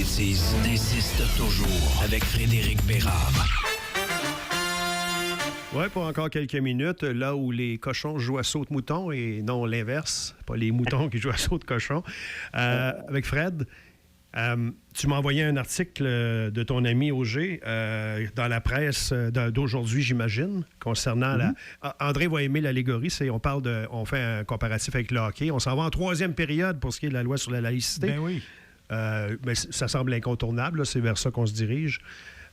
bêtises insiste toujours avec Frédéric Bérard. Oui, pour encore quelques minutes, là où les cochons jouent à saute-mouton et non l'inverse, pas les moutons qui jouent à saute-cochon. Avec Fred, tu m'as envoyé un article de ton ami Auger dans la presse d'aujourd'hui, j'imagine, concernant André va aimer l'allégorie, on fait un comparatif avec le hockey. On s'en va en troisième période pour ce qui est de la loi sur la laïcité. Ben oui. Mais ça semble incontournable, là, c'est vers ça qu'on se dirige.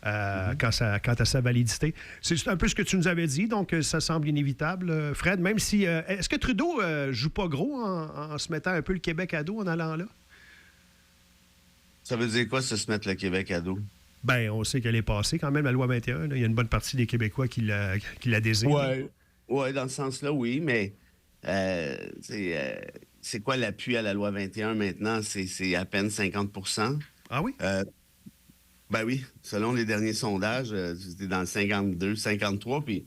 Quant à sa validité. C'est un peu ce que tu nous avais dit, donc ça semble inévitable. Fred, même si... est-ce que Trudeau joue pas gros en se mettant un peu le Québec à dos en allant là? Ça veut dire quoi, se mettre le Québec à dos? Ben, on sait qu'elle est passée quand même, la loi 21. Il y a une bonne partie des Québécois qui la désirent. Oui, dans ce sens-là, oui, mais c'est quoi l'appui à la loi 21 maintenant? C'est à peine 50 %. Ah oui? Ben oui, selon les derniers sondages, c'était dans le 52, 53, puis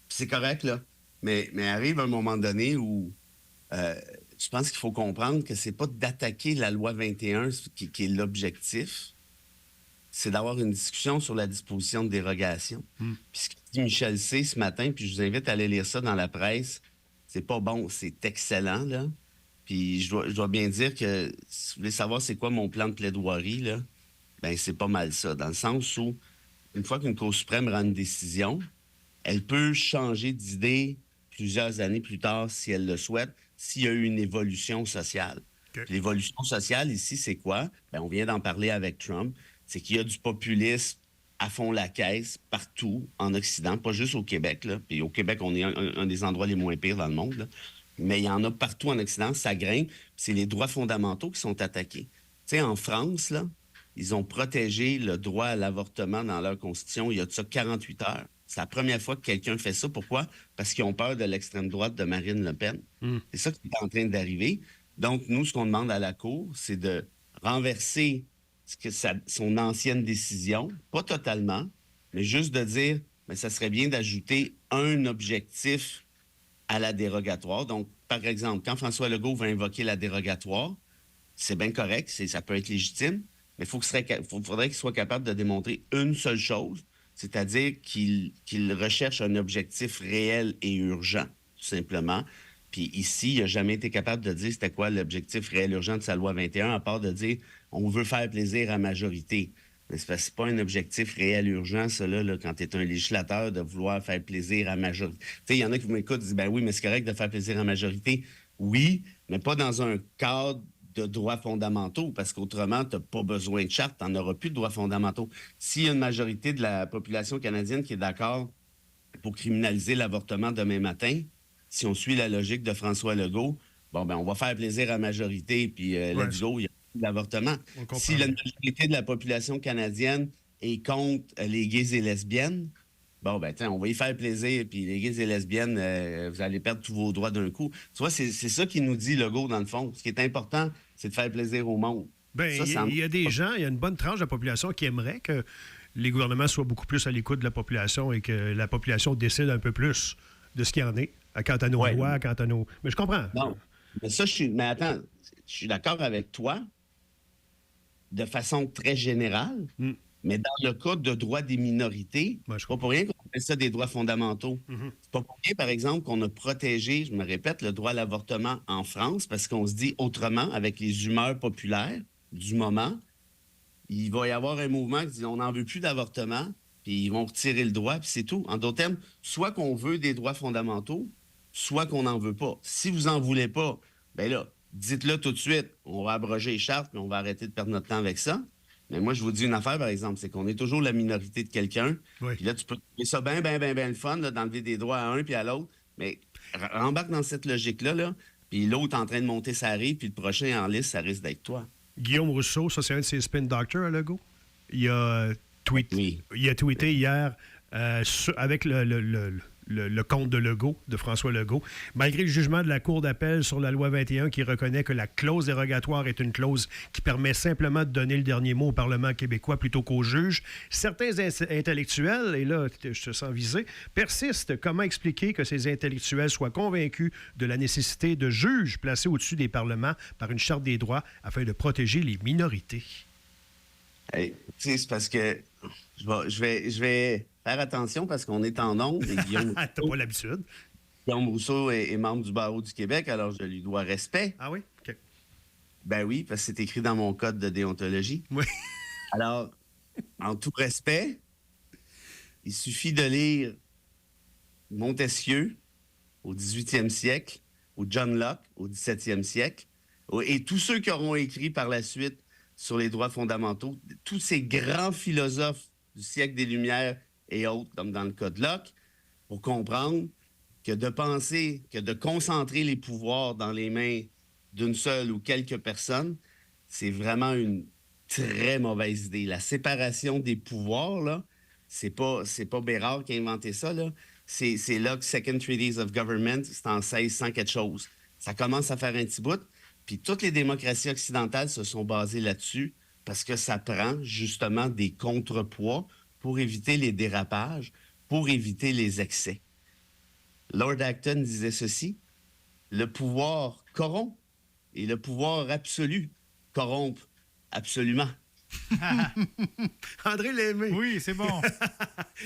c'est correct, là. Mais arrive un moment donné où je pense qu'il faut comprendre que c'est pas d'attaquer la loi 21 qui est l'objectif, c'est d'avoir une discussion sur la disposition de dérogation. Puis ce que dit Michel C. ce matin, puis je vous invite à aller lire ça dans la presse, c'est pas bon, c'est excellent, là. Puis je dois bien dire que si vous voulez savoir c'est quoi mon plan de plaidoirie, là, ben c'est pas mal ça, dans le sens où, une fois qu'une Cour suprême rend une décision, elle peut changer d'idée plusieurs années plus tard, si elle le souhaite, s'il y a eu une évolution sociale. Okay. L'évolution sociale, ici, c'est quoi? Ben, on vient d'en parler avec Trump. C'est qu'il y a du populisme à fond la caisse, partout, en Occident, pas juste au Québec, là. Puis au Québec, on est un des endroits les moins pires dans le monde, là. Mais il y en a partout en Occident, ça grimpe. C'est les droits fondamentaux qui sont attaqués. Tu sais, en France, là, ils ont protégé le droit à l'avortement dans leur constitution il y a de ça 48 heures. C'est la première fois que quelqu'un fait ça. Pourquoi? Parce qu'ils ont peur de l'extrême droite de Marine Le Pen. C'est ça qui est en train d'arriver. Donc, nous, ce qu'on demande à la Cour, c'est de renverser son ancienne décision, pas totalement, mais juste de dire, mais ça serait bien d'ajouter un objectif à la dérogatoire. Donc, par exemple, quand François Legault va invoquer la dérogatoire, c'est bien correct, ça peut être légitime, mais faudrait qu'il soit capable de démontrer une seule chose, c'est-à-dire qu'il recherche un objectif réel et urgent, tout simplement. Puis ici, il n'a jamais été capable de dire c'était quoi l'objectif réel et urgent de sa loi 21, à part de dire on veut faire plaisir à la majorité. Mais c'est pas un objectif réel et urgent, ça, là, quand tu es un législateur, de vouloir faire plaisir à la majorité. Tu sais, il y en a qui m'écoutent et disent ben oui, mais c'est correct de faire plaisir à la majorité. Oui, mais pas dans un cadre de droits fondamentaux, parce qu'autrement, tu n'as pas besoin de charte, tu n'en auras plus de droits fondamentaux. S'il y a une majorité de la population canadienne qui est d'accord pour criminaliser l'avortement demain matin, si on suit la logique de François Legault, bon, ben on va faire plaisir à la majorité, puis let's go, il y a plus d'avortement. Si la majorité de la population canadienne est contre les gays et lesbiennes, bon, ben tiens, on va y faire plaisir, puis les gays et lesbiennes, vous allez perdre tous vos droits d'un coup. Tu vois, c'est ça qui nous dit Legault, dans le fond. Ce qui est important, c'est de faire plaisir au monde. Bien, il y a des gens, il y a une bonne tranche de la population qui aimerait que les gouvernements soient beaucoup plus à l'écoute de la population et que la population décide un peu plus de ce qu'il y en est, quant à nos lois, quant à nos... Mais je comprends. Non, mais ça, mais attends, je suis d'accord avec toi de façon très générale, mais dans le cas de droits des minorités, c'est pas pour rien qu'on appelle ça des droits fondamentaux. C'est pas pour rien, par exemple, qu'on a protégé, je me répète, le droit à l'avortement en France, parce qu'on se dit autrement, avec les humeurs populaires du moment, il va y avoir un mouvement qui dit on n'en veut plus d'avortement, puis ils vont retirer le droit, puis c'est tout. En d'autres termes, soit qu'on veut des droits fondamentaux, soit qu'on n'en veut pas. Si vous n'en voulez pas, ben là, dites-le tout de suite. On va abroger les chartes, puis on va arrêter de perdre notre temps avec ça. Mais moi, je vous dis une affaire, par exemple, c'est qu'on est toujours la minorité de quelqu'un. Oui. Puis là, tu peux trouver ça bien le fun, là, d'enlever des droits à un puis à l'autre. Mais rembarque dans cette logique-là, là, puis l'autre en train de monter sa rive, puis le prochain en liste, ça risque d'être toi. Guillaume Rousseau, ça, c'est un de ses spin doctors à Legault. Il a tweeté hier avec le compte de Legault, de François Legault, malgré le jugement de la Cour d'appel sur la loi 21 qui reconnaît que la clause dérogatoire est une clause qui permet simplement de donner le dernier mot au Parlement québécois plutôt qu'au juge, certains intellectuels, et là, je te sens visé, persistent. Comment expliquer que ces intellectuels soient convaincus de la nécessité de juges placés au-dessus des parlements par une charte des droits afin de protéger les minorités? Hey, tu sais, c'est parce que je vais faire attention parce qu'on est en ondes et T'as pas l'habitude. Guillaume Rousseau est membre du barreau du Québec, alors je lui dois respect. Ah oui? OK. Ben oui, parce que c'est écrit dans mon code de déontologie. Oui. Alors, en tout respect, il suffit de lire Montesquieu au 18e siècle, ou John Locke au 17e siècle, et tous ceux qui auront écrit par la suite sur les droits fondamentaux, tous ces grands philosophes du siècle des Lumières et autres, comme dans le cas de Locke, pour comprendre que de penser que de concentrer les pouvoirs dans les mains d'une seule ou quelques personnes, c'est vraiment une très mauvaise idée. La séparation des pouvoirs, là, c'est pas Bérard qui a inventé ça, là. C'est Locke, Second Treatise of Government, c'est en 1600 quelque chose. Ça commence à faire un petit bout. Puis toutes les démocraties occidentales se sont basées là-dessus parce que ça prend justement des contrepoids pour éviter les dérapages, pour éviter les excès. Lord Acton disait ceci: le pouvoir corrompt et le pouvoir absolu corrompt absolument. André Lémé. Oui, c'est bon.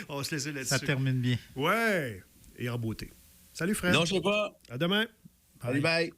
On va se laisser là-dessus. Ça termine bien. Ouais. Et en beauté. Salut, Fred. Non, je sais pas. À demain. Bye bye.